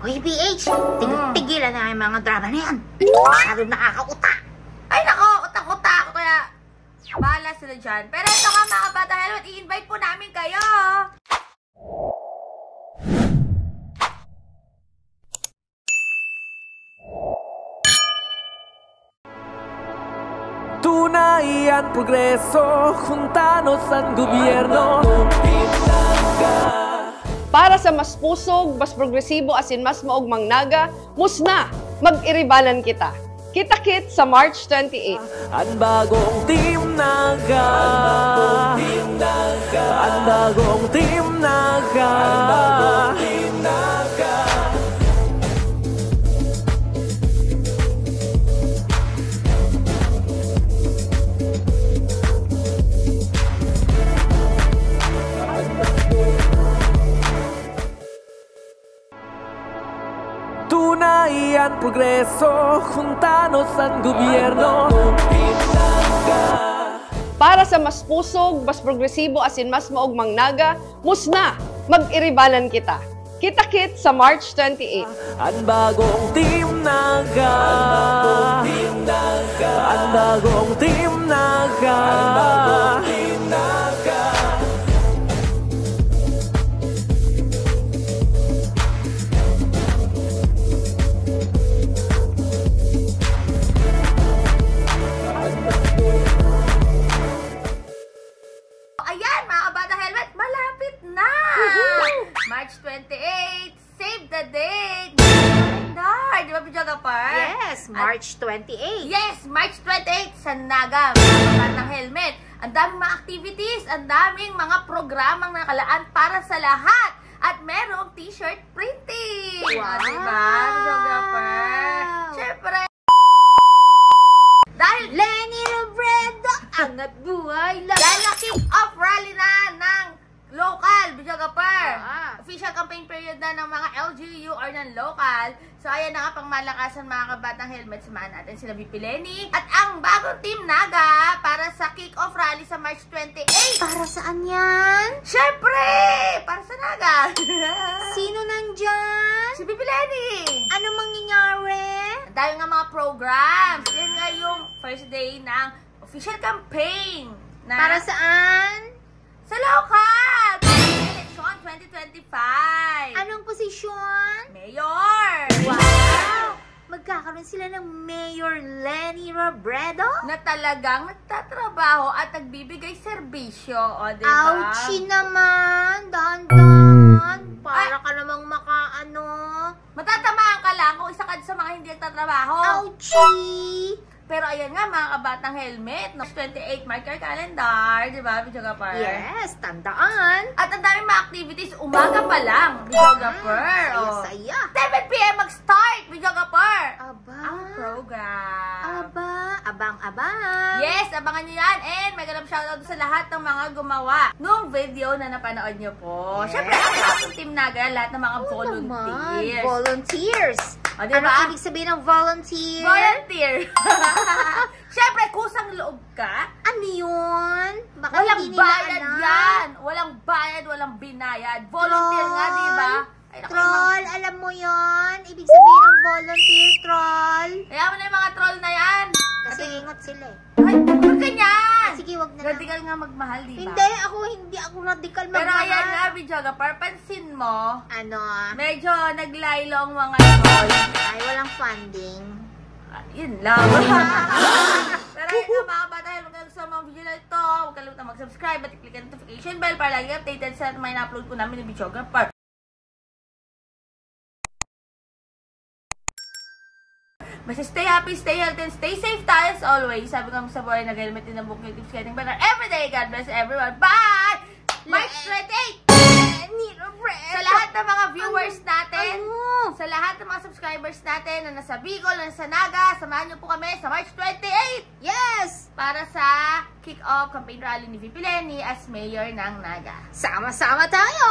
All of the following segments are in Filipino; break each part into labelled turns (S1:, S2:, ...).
S1: Hoy, PH! Tigilan na yung mga drama na yan. Masyado nakakauta.
S2: Ay, nako! Utak-uta ako kaya bahala sila dyan. Pero ito nga mga bata helmet, i-invite po namin kayo!
S3: Tunay ang progreso, juntanos ang gobyerno.
S4: Para sa mas pusog, mas progresibo asin mas maugmang naga, musna, mag-iribanan kita. Kita-kit sa March 28.
S3: Ang bagong Team Naga. Ang bagong Team Naga. Tunay ang progreso, juntanos ang gobyerno.
S4: Para sa mas pusog, mas progresibo asin mas maugmang naga, musna, mag-iribanan kita. Kita-kit sa March 28.
S3: Ang bagong Team Naga. Ang bagong Team Naga.
S2: Ayan, mga bata helmet, malapit na! March 28, save the date! Calendar, di ba, Pichogapar?
S1: Yes, March 28.
S2: Yes, March 28 sa Naga, mga batang helmet. Ang daming mga activities, ang daming mga programang nakalaan para sa lahat. At merong t-shirt printing.
S1: Wow!
S2: Diba, Pichogapar? Siyempre, dahil
S1: Lenny Robredo, angat buhay lang.
S2: dahil na kick-off rally na ng local, Pichogapar. Official campaign period na ng mga LGU or ng local. So, ayan na nga pang malakasan mga kabatang helmet. Samahan natin sila VP Lenny. At ang bagong Team Naga para sa kick-off rally sa March 28.
S1: Para saan yan?
S2: Siyempre! Para sa Naga.
S1: Sino nandyan?
S2: Si VP Lenny.
S1: Ano mangyayari?
S2: Ang dami nga mga programs. Yan nga yung first day ng official campaign. Na
S1: Para saan?
S2: sa local! Election 2025!
S1: Anong posisyon?
S2: Mayor!
S1: Wow! Magkakaroon sila ng Mayor Lenny Robredo?
S2: Na talagang nagtatrabaho at nagbibigay serbisyo, o diba?
S1: Ouchie naman! Dahan-dahan! Para ka namang makaano?
S2: Matatamaan ka lang kung isa ka sa mga hindi nagtatrabaho.
S1: Ouchie!
S2: Pero ayan nga mga kabatang helmet, no? 28, mark your calendar, diba, Pichogapar?
S1: Yes, tandaan!
S2: At ang daming mga activities, umaga pa lang, Pichogapar.
S1: Saya-saya!
S2: 7 p.m. mag-start, Pichogapar!
S1: Aba!
S2: Ang program.
S1: Aba! Abang-abang!
S2: Yes, abangan nyo yan. And may ganap shoutout sa lahat ng mga gumawa nung video na napanood nyo po.
S1: Yes.
S2: Siyempre, ang ating team Naga, lahat ng mga
S1: Oo
S2: volunteers.
S1: naman, volunteers!
S2: O, diba?
S1: Anong ibig sabihin ng volunteer?
S2: Volunteer. Siyempre, kusang loob ka.
S1: Ano yun? Baka
S2: Walang
S1: hindi nila
S2: bayad
S1: alam.
S2: yan. Walang bayad, walang binayad. Volunteer nga, diba? Ay, naku,
S1: Troll, alam mo yon? Ibig sabihin ng volunteer, troll.
S2: Kaya mo na yung mga troll na yan.
S1: Kasi ingat sila eh.
S2: Ay, huwag ganyan.
S1: Sige, wag na lang.
S2: Radical nga magmahal, diba?
S1: Hindi ako radical
S2: Pero
S1: magmahal.
S2: ayan nga, Pichogapar, pansin mo,
S1: Ano?
S2: medyo naglaylong mga troll.
S1: Ay, walang funding.
S2: Yun lang. Pero ayun nga mga bata, huwag kalimutan sa mga video na ito. Huwag kalimutan mag-subscribe at i-click ang notification bell para lagi updated sa mga na-upload ko namin ng Pichogapar. Basta stay happy, stay healthy, and stay safe tayo as always. Sabi ko sa buhay, nag-helmet din ang book yung tips getting better every day. God bless everyone. Bye! March 28! Sa lahat ng mga viewers natin, sa lahat ng mga subscribers natin na nasa Bicol, na nasa Naga, samahan niyo po kami sa March 28!
S1: Yes!
S2: Para sa kick-off campaign rally ni VP Lenny as mayor ng Naga.
S1: Sama-sama tayo!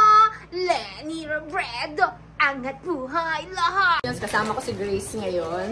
S1: Lenny Robredo! Angat buhay lahat!
S5: Kasama ko si Grace ngayon.